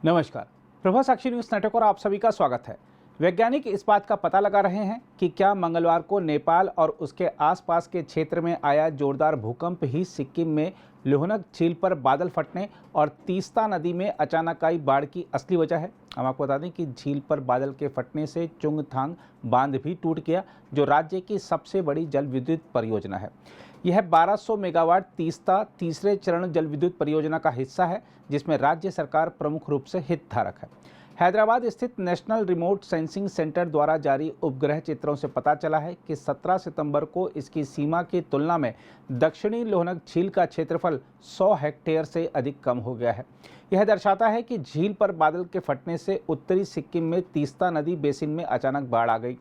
नमस्कार। प्रभा साक्षी news network और आप सभी का स्वागत है। वैज्ञानिक इस बात का पता लगा रहे हैं कि क्या मंगलवार को नेपाल और उसके आसपास के क्षेत्र में आया जोरदार भूकंप ही सिक्किम में लोहनक झील पर बादल फटने और तीस्ता नदी में अचानक आई बाढ़ की असली वजह है। हम आपको बता दें कि झील पर बादल के फटने से चुंगथांग बांध भी टूट गया, जो राज्य की सबसे बड़ी जल विद्युत परियोजना है। यह 1200 मेगावाट तीस्ता तीसरे चरण जल विद्युत परियोजना का हिस्सा है, जिसमें राज्य सरकार प्रमुख रूप से हितधारक है। हैदराबाद स्थित नेशनल रिमोट सेंसिंग सेंटर द्वारा जारी उपग्रह चित्रों से पता चला है कि 17 सितंबर को इसकी सीमा की तुलना में दक्षिणी लोहनक झील का क्षेत्रफल 100 हेक्टेयर से अधिक कम हो गया है। यह दर्शाता है कि झील पर बादल के फटने से उत्तरी सिक्किम में तीस्ता नदी बेसिन में अचानक बाढ़ आ गई।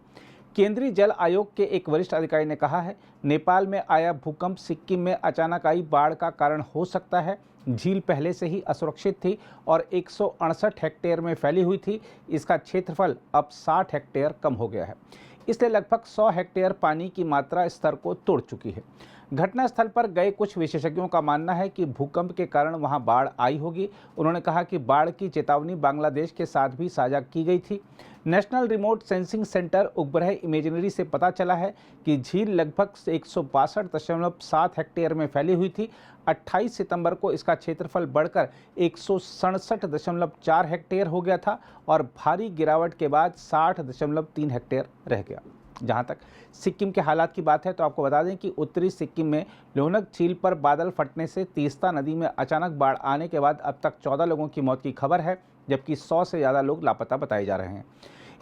केंद्रीय जल आयोग के एक वरिष्ठ अधिकारी ने कहा है, नेपाल में आया भूकंप सिक्किम में अचानक आई बाढ़ का कारण हो सकता है। झील पहले से ही असुरक्षित थी और 168 हेक्टेयर में फैली हुई थी। इसका क्षेत्रफल अब 60 हेक्टेयर कम हो गया है, इसलिए लगभग 100 हेक्टेयर पानी की मात्रा स्तर को तोड़ चुकी है। घटनास्थल पर गए कुछ विशेषज्ञों का मानना है कि भूकंप के कारण वहां बाढ़ आई होगी। उन्होंने कहा कि बाढ़ की चेतावनी बांग्लादेश के साथ भी साझा की गई थी। नेशनल रिमोट सेंसिंग सेंटर उपग्रह इमेजनरी से पता चला है कि झील लगभग 162.7 हेक्टेयर में फैली हुई थी। 28 सितंबर को इसका क्षेत्रफल बढ़कर 167.4 हेक्टेयर हो गया था और भारी गिरावट के बाद 60.3 हेक्टेयर रह गया। जहां तक सिक्किम के हालात की बात है तो आपको बता दें कि उत्तरी सिक्किम में लोहनक झील पर बादल फटने से तीस्ता नदी में अचानक बाढ़ आने के बाद अब तक 14 लोगों की मौत की खबर है, जबकि 100 से ज़्यादा लोग लापता बताए जा रहे हैं।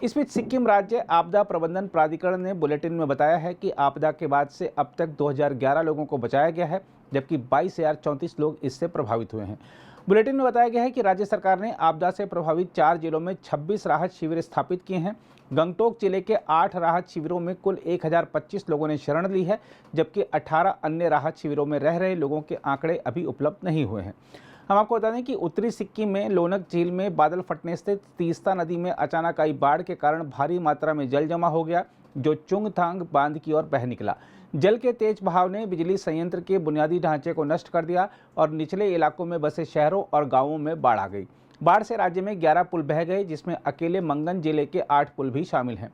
इस बीच सिक्किम राज्य आपदा प्रबंधन प्राधिकरण ने बुलेटिन में बताया है कि आपदा के बाद से अब तक 2011 लोगों को बचाया गया है, जबकि 22,034 लोग इससे प्रभावित हुए हैं। बुलेटिन में बताया गया है कि राज्य सरकार ने आपदा से प्रभावित 4 जिलों में 26 राहत शिविर स्थापित किए हैं। गंगटोक जिले के 8 राहत शिविरों में कुल 1025 लोगों ने शरण ली है, जबकि 18 अन्य राहत शिविरों में रह रहे लोगों के आंकड़े अभी उपलब्ध नहीं हुए हैं। हम आपको बता दें कि उत्तरी सिक्किम में लोहनक झील में बादल फटने से तीस्ता नदी में अचानक आई बाढ़ के कारण भारी मात्रा में जल जमा हो गया, जो चुंगथांग बांध की ओर बह निकला। जल के तेज बहाव ने बिजली संयंत्र के बुनियादी ढांचे को नष्ट कर दिया और निचले इलाकों में बसे शहरों और गांवों में बाढ़ आ गई। बाढ़ से राज्य में 11 पुल बह गए, जिसमें अकेले मंगन जिले के 8 पुल भी शामिल हैं।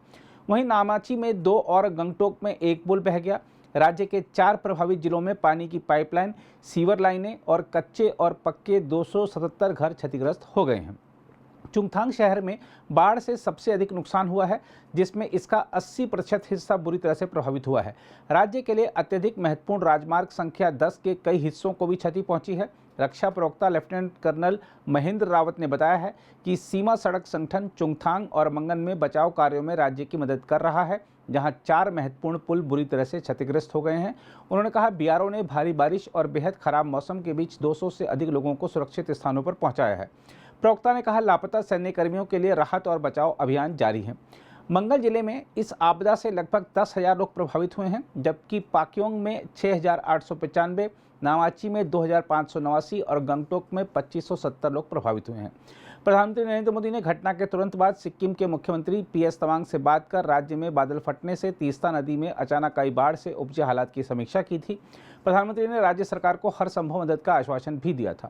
वहीं नामाची में 2 और गंगटोक में 1 पुल बह गया। राज्य के 4 प्रभावित जिलों में पानी की पाइपलाइन, सीवर लाइनें और कच्चे और पक्के 277 घर क्षतिग्रस्त हो गए हैं। चुंगथांग शहर में बाढ़ से सबसे अधिक नुकसान हुआ है, जिसमें इसका 80% हिस्सा बुरी तरह से प्रभावित हुआ है। राज्य के लिए अत्यधिक महत्वपूर्ण राजमार्ग संख्या 10 के कई हिस्सों को भी क्षति पहुंची है। रक्षा प्रवक्ता लेफ्टिनेंट कर्नल महेंद्र रावत ने बताया है कि सीमा सड़क संगठन चुंगथांग और मंगन में बचाव कार्यों में राज्य की मदद कर रहा है, जहां 4 महत्वपूर्ण पुल बुरी तरह से क्षतिग्रस्त हो गए हैं। उन्होंने कहा, बीआरओ ने भारी बारिश और बेहद खराब मौसम के बीच 200 से अधिक लोगों को सुरक्षित स्थानों पर पहुंचाया है। प्रवक्ता ने कहा, लापता सैन्य कर्मियों के लिए राहत और बचाव अभियान जारी है। मंगल जिले में इस आपदा से लगभग 10,000 लोग प्रभावित हुए हैं, जबकि पाक्योंग में 6,895, नामाची में 2,589 और गंगटोक में 2,570 लोग प्रभावित हुए हैं। प्रधानमंत्री नरेंद्र मोदी ने घटना के तुरंत बाद सिक्किम के मुख्यमंत्री पीएस तवांग से बात कर राज्य में बादल फटने से तीस्ता नदी में अचानक आई बाढ़ से उपजे हालात की समीक्षा की थी। प्रधानमंत्री ने राज्य सरकार को हर संभव मदद का आश्वासन भी दिया था।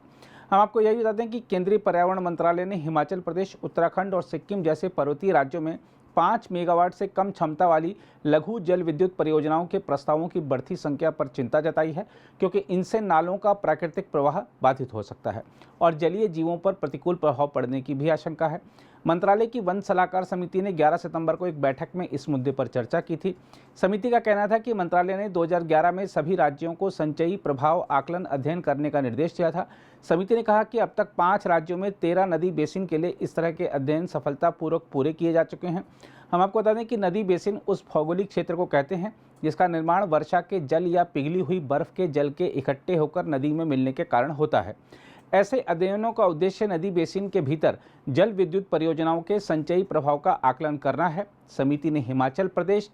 हम आपको यही बता दें कि केंद्रीय पर्यावरण मंत्रालय ने हिमाचल प्रदेश, उत्तराखंड और सिक्किम जैसे पर्वतीय राज्यों में 5 मेगावाट से कम क्षमता वाली लघु जल विद्युत परियोजनाओं के प्रस्तावों की बढ़ती संख्या पर चिंता जताई है, क्योंकि इनसे नालों का प्राकृतिक प्रवाह बाधित हो सकता है और जलीय जीवों पर प्रतिकूल प्रभाव पड़ने की भी आशंका है। मंत्रालय की वन सलाहकार समिति ने 11 सितंबर को एक बैठक में इस मुद्दे पर चर्चा की थी। समिति का कहना था कि मंत्रालय ने 2011 में सभी राज्यों को संचयी प्रभाव आकलन अध्ययन करने का निर्देश दिया था। समिति ने कहा कि अब तक 5 राज्यों में 13 नदी बेसिन के लिए इस तरह के अध्ययन सफलतापूर्वक पूरे किए जा चुके हैं। हम आपको बता दें कि नदी बेसिन उस भौगोलिक क्षेत्र को कहते हैं जिसका निर्माण वर्षा के जल या पिघली हुई बर्फ के जल के इकट्ठे होकर नदी में मिलने के कारण होता है। ऐसे अध्ययनों का उद्देश्य नदी बेसिन के भीतर जल विद्युत परियोजनाओं के संचयी प्रभाव का आकलन करना है। समिति ने हिमाचल प्रदेश,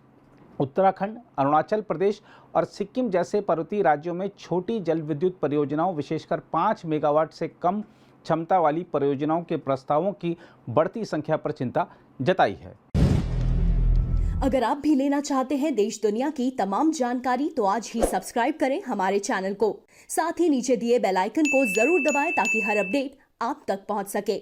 उत्तराखंड, अरुणाचल प्रदेश और सिक्किम जैसे पर्वतीय राज्यों में छोटी जल विद्युत परियोजनाओं, विशेषकर 5 मेगावाट से कम क्षमता वाली परियोजनाओं के प्रस्तावों की बढ़ती संख्या पर चिंता जताई है। अगर आप भी लेना चाहते हैं देश दुनिया की तमाम जानकारी, तो आज ही सब्सक्राइब करें हमारे चैनल को। साथ ही नीचे दिए बेल आइकन को जरूर दबाएं ताकि हर अपडेट आप तक पहुंच सके।